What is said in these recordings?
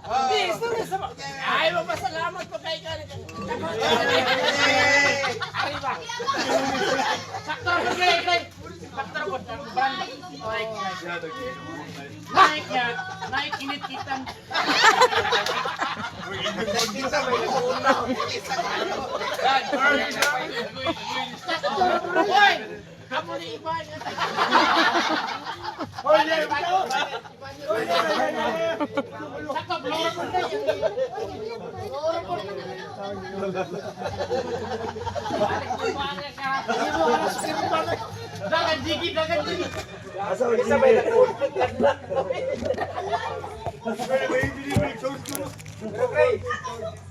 Hindi, sama. Ay, mapasalamat pa kay ka. Arriba. Saktor ko kay. Saktor ko brand. Naik kinit-kitan. Hoy! Kamu ni Iban. Hoy, sakto blower ko na yan. Dagan digi. Isa ba yung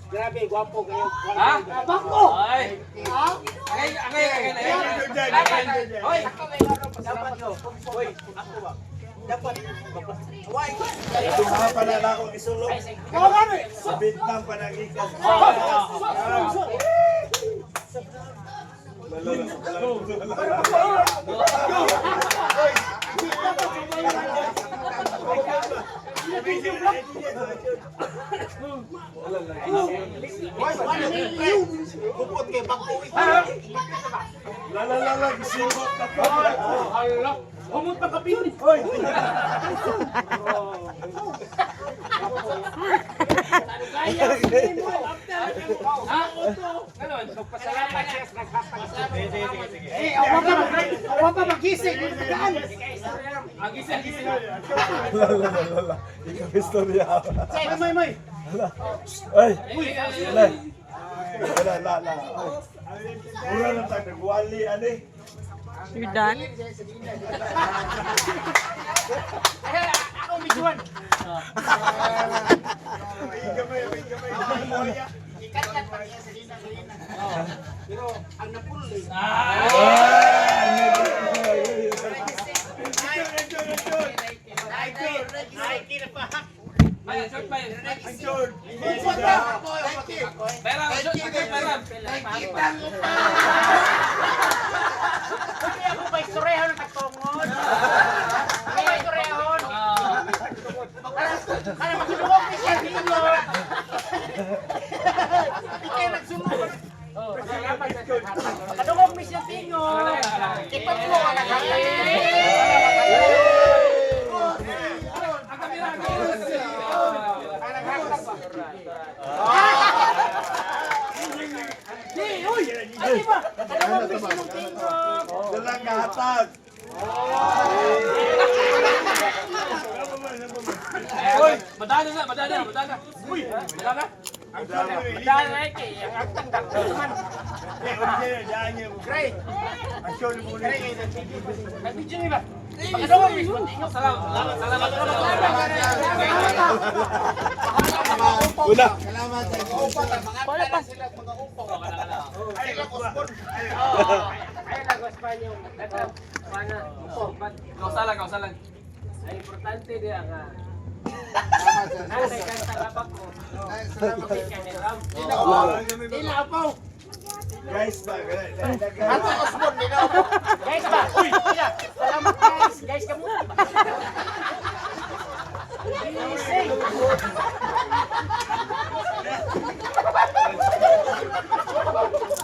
grabe, gwapo kayo. Ha? Bako! Ay! Ha? Angay na yan. Hoy! Dapat nyo. Hoy, ako ba? Dapat. Why? Ito mga panala akong isulong. Sa Vietnam panagikan. Bukod kay Bako. Lala, gisibot na po. Hala! Humot pa kapi yun! Hoy! Ha? Ganon, pasalamat siya. Huwag pa magising. Ang gising. Lala. Ikaw istorya. May. Ay! Lala. Mura na tayo nagwali, ani. You're done? Ako medyoan. May gamay. Ikat-kat pa niya sa lina. Pero ang napuloy. Nike na pa. Ay, short pa yun. Ang short. Pera, short pa pera. Kaya ako pa istoryahan ng katungod. Kaya istoryahan. Kaya magsulong ni siya dito. Kaya nagsulong. Kadungog mi siya tingo. Ipat mo ang Dalang kahatag. Uy, madana. Uy, madana. Madana kay ang aktang dakto naman. Gray. Ang short mo na. Nag-video ni ba? Pakadungog mi siya tingo. Salamat. Una. Wala pa sila mga upaw. Ay, lakospon. Ay, nagospan yung mana. Kausalan. Ay, importante dia nga. Nasa kanta lapak mo. Ilapaw. Guys ba? Ato osbon nila. Guys ba? Uy, salamat guys. Guys kamu.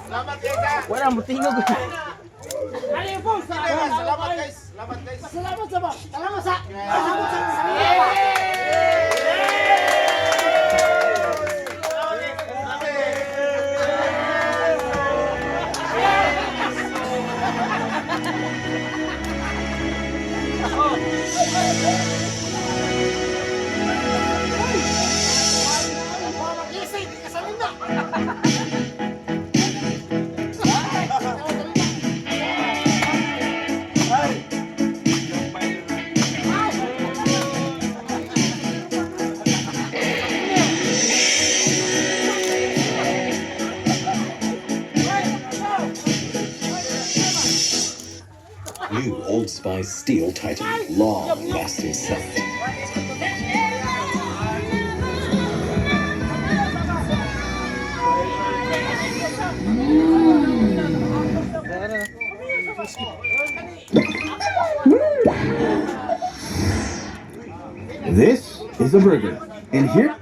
Salamat guys. Wala mo tingog. Ano yung po? Salamat guys. Salamat sa ba? Salamat sa. New Old Spice Steel Titan long-lasting scent. This is was a burger. And here,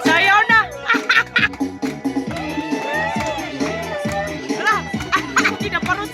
Sayaw na! Wala! Kinaparot!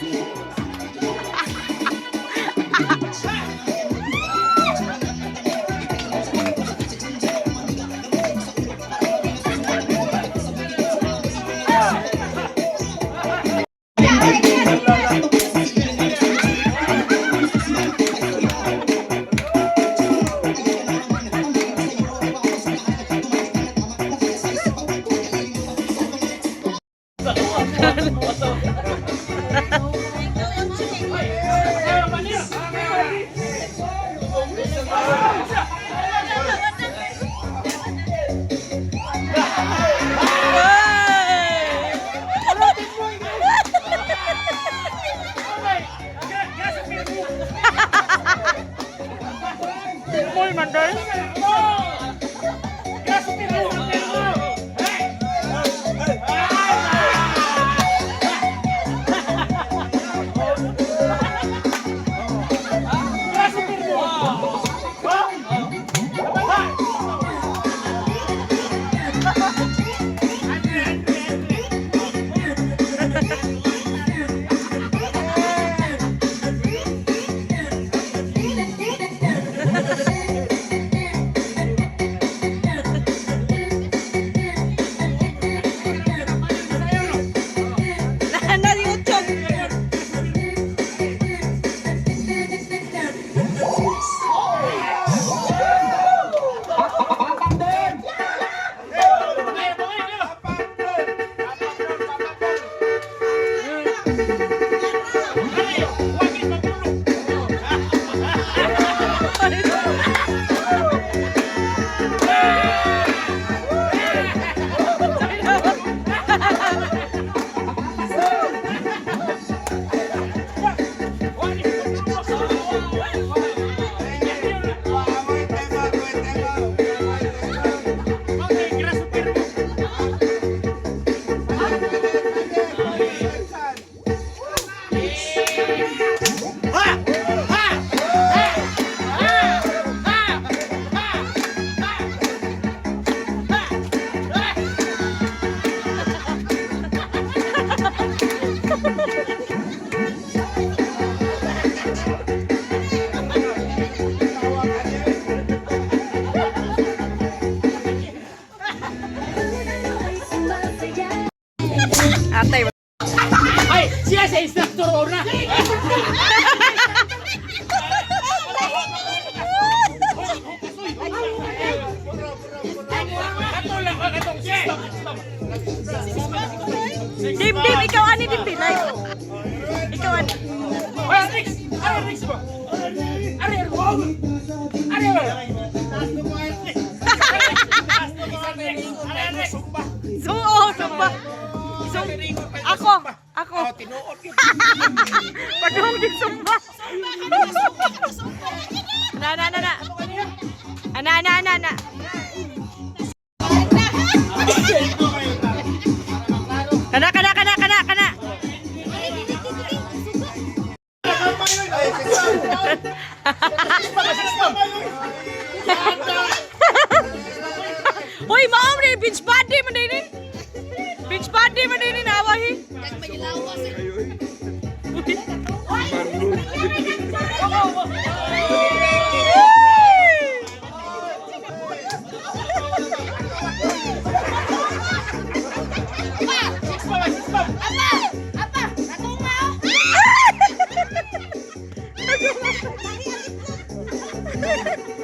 Muy mandal. Atay. Ay, siya sa instructor or na. Dim, ikaw ani dim bilay. Ikaw ani. Ay, Rix! Ay, Rix mo! Ari, wow! Ari, Sumba. Ako. Padung di sumba. Na. Kana. Uy, maam ni beach body man din. Beach body man din nawahi.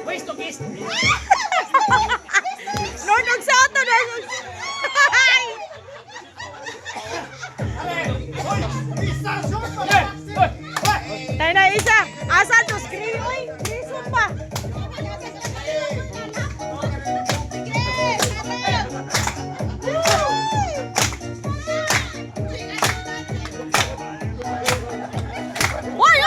Waste to kiss! Nordog sa auto na. Tayo na isa. Asa to screen? Uy, screen pa. Oy!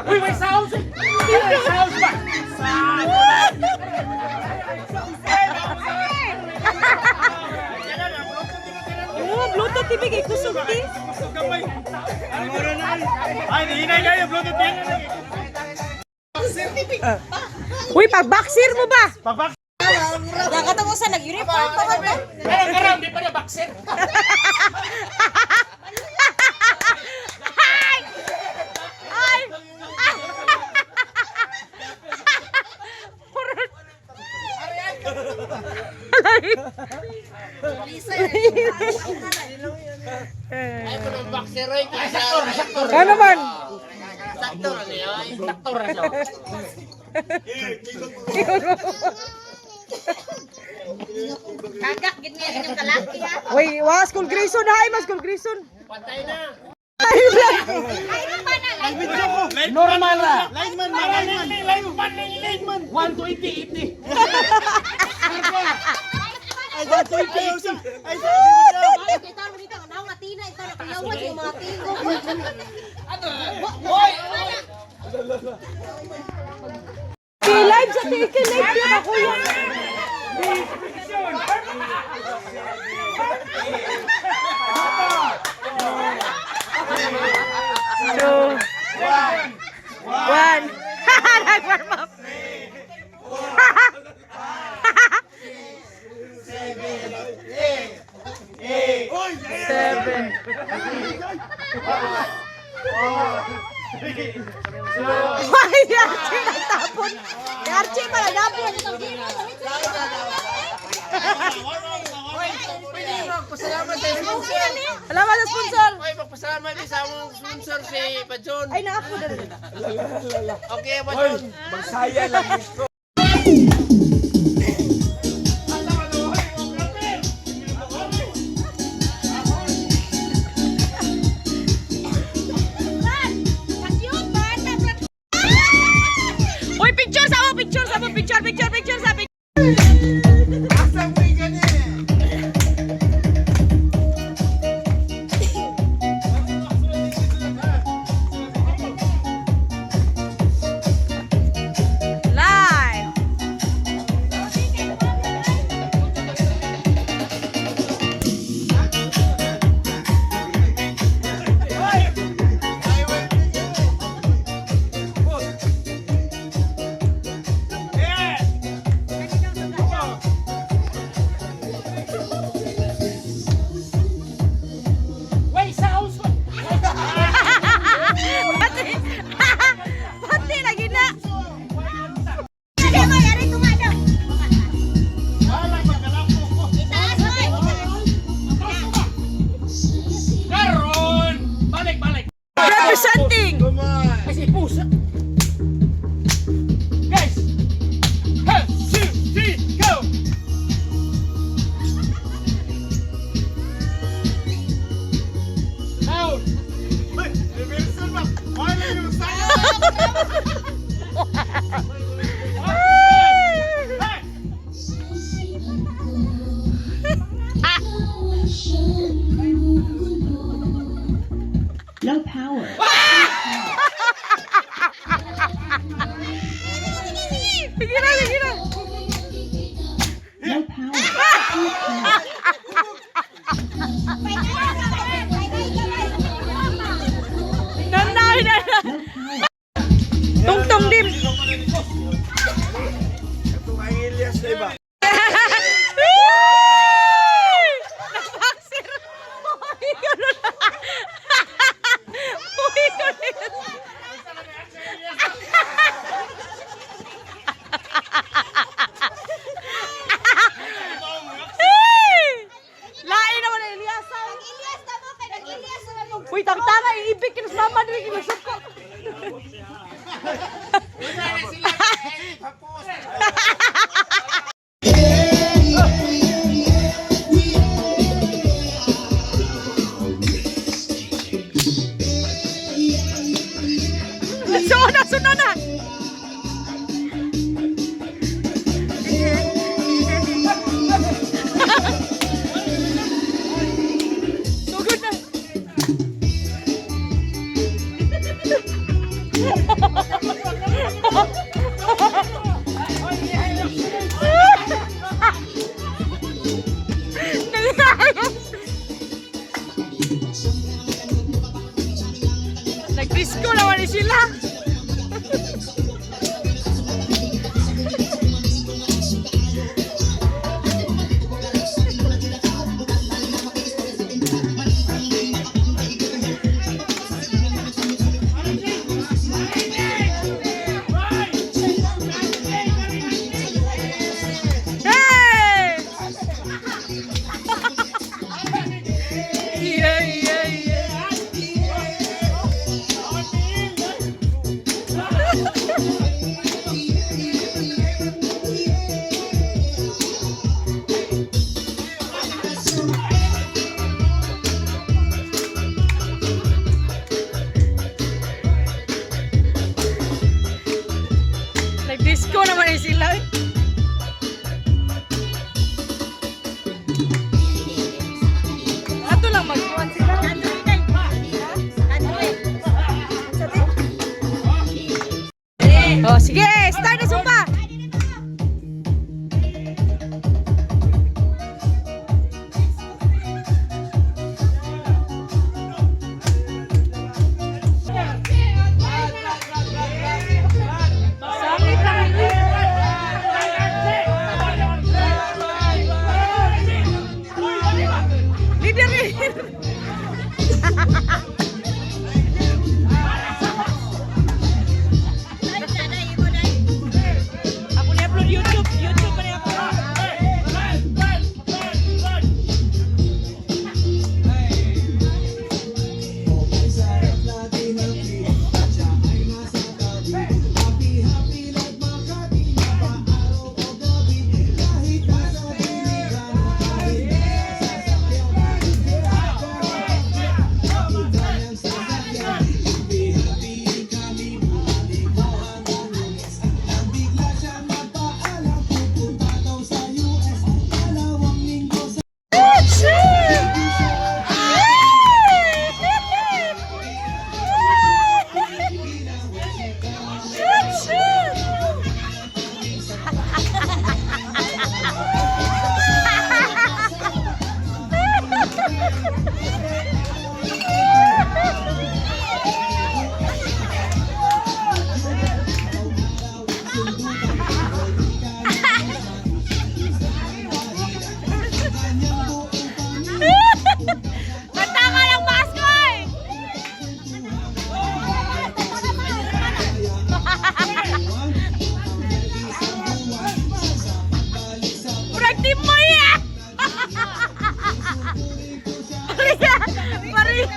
Uy, may sounds! May sounds ba? Oh, Bluetooth TV kay kusog ti. Ay, hinay kayo, Bluetooth yan. Uy, pag-boxer mo ba? Pagbak! Nakatamo sa nag-uniform pa ba? Ay, karam, di pa niya boxer. Ay! Ano man? Sakto na siya. Kagak gid niya kanyang kalaki ha. Uy, school Grayson ha, mas school Grayson. Pantay na. Ay pa na lang. Normal na. Lineman. 120, 80. Ay kita mo dito naw nga tina ito na kuyawan yung mga tingo. Hoy! Live sa tiki, live yan ako yan. Two, one. Nag-warm up. Seven. Why di Archie nagtapon? Si Archie pala napon. Salamat sa sponsor. Ay, magpasalamat din sa among sponsor si Pajon. Ay, naapo na rin. Okay, Pajon. Magsaya lang ito. Uy, picture sa mo, picture sa mo, picture sa picture. Nanay na. Tungtong dim. Ito ang Elias na iba. Napaksir. Uy, gano'n na. Uy, gano'n. Lain naman ang Elias. Ilyas na mo kay Ilyas na mo. Uy, tangtanga, iibig kinas mama din kinusok ko. Suna na. Sugod na. Nag-disco naman sila. Nag-disco naman sila. Ato lang magkuhan sila. Oh, sige, start na sumpa. Samit lang. Leader ni. Ako ni-upload YouTube. YouTube pa ni-upload. Matama lang Pasko eh! Murag team mo eh! Maria! Maria!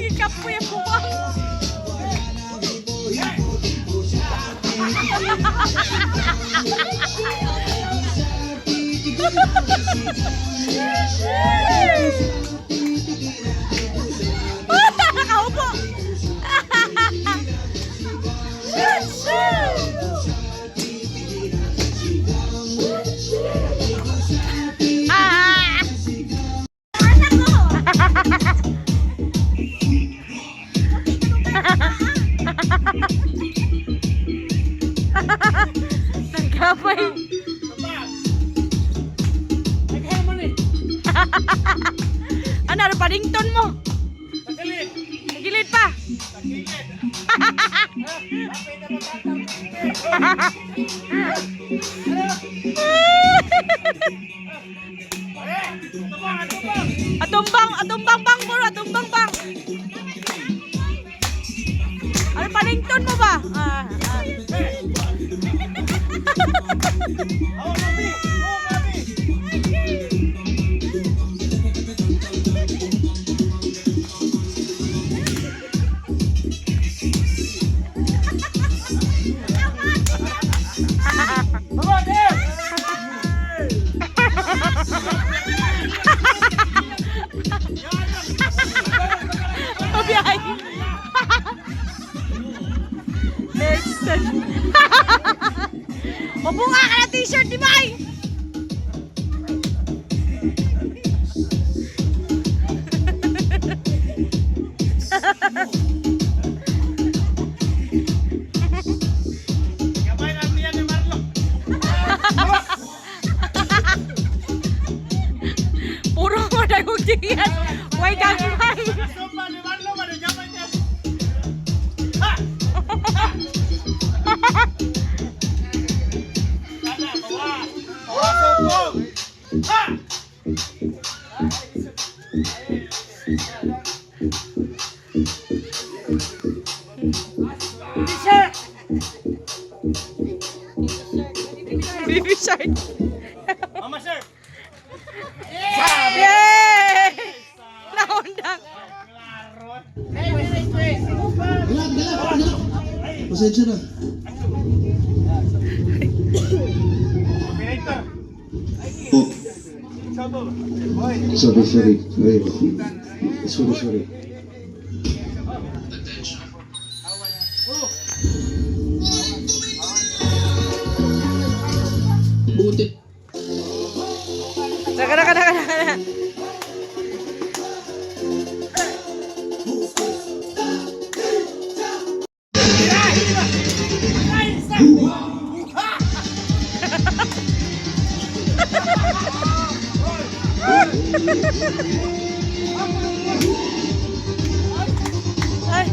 Ikapoy ako ba? Nakaupo! Nagkapay. Ano, ano pa ringtone mo? Tagilid. Nagilid pa. Atumbang bang, puro atumbang bang. Ano pa ringtone mo ba? Pabiyahe. Next. Mabunga ka na t-shirt ni May. Puro mo nagugtiyan. Way gagmay. Baby shark. Mama sir. Yay! Naundang. Pasensya na. Oh. Sorry. Sorry. Buti. Naka. Ay.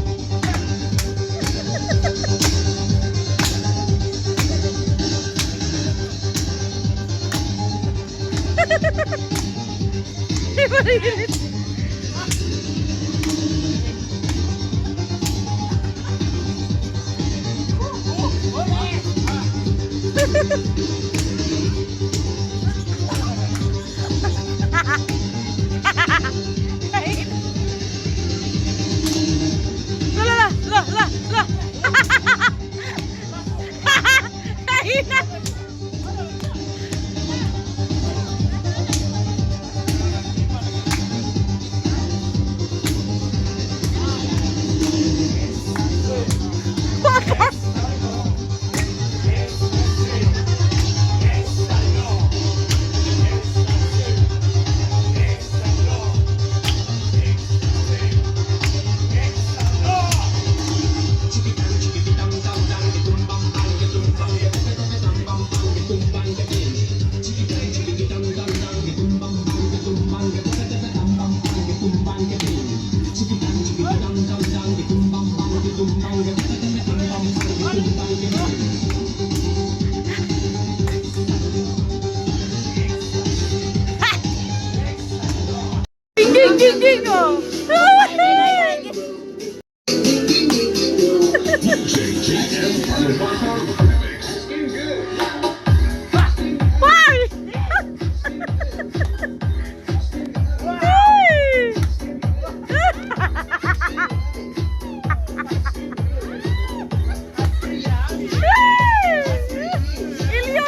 La. Ding. Oh.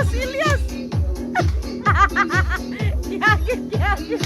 Ilyas. Yagit. Yagit.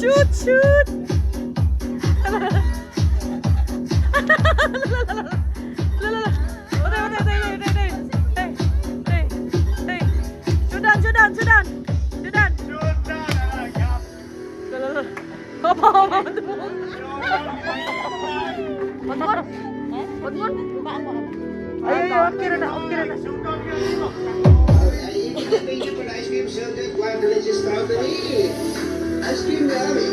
Shoot, shoot. Sudan. Ayo, okay na. Thank you for the ice cream shelter, Quad Religious Strawberry. Ice cream yummy.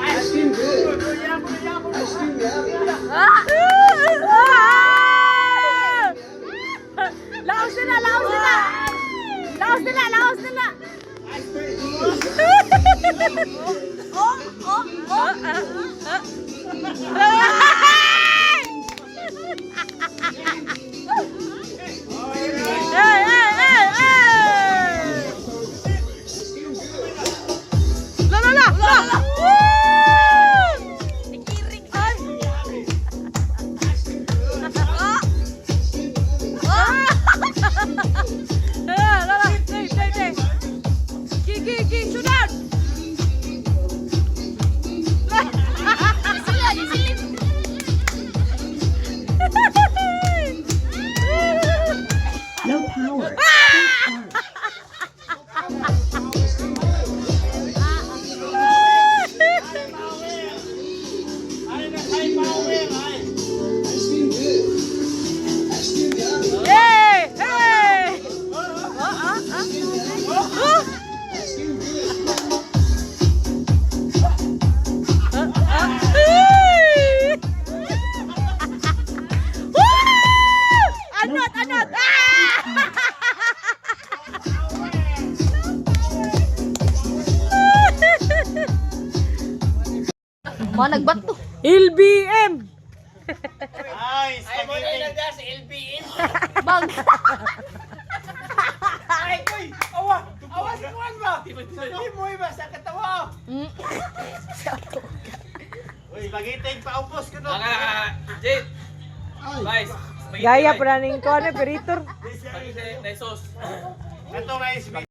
Ice cream good. Ice cream yummy. Laos nila. Ice cream. Sudan. No power. Ice cream good. Ice cream yummy. Hey! Ice cream good. Anot! Mga nagbato. LBM! Ay, spaghetti. sa LBN. Bang. Ay, uy! Awa si Juan ba? Hindi mo iba sa katawa. Uy, spaghetti paubos ko no. Mga Jade. Guys. Gaya pa ning ko ano, peritor. Spaghetti na sauce. Ito na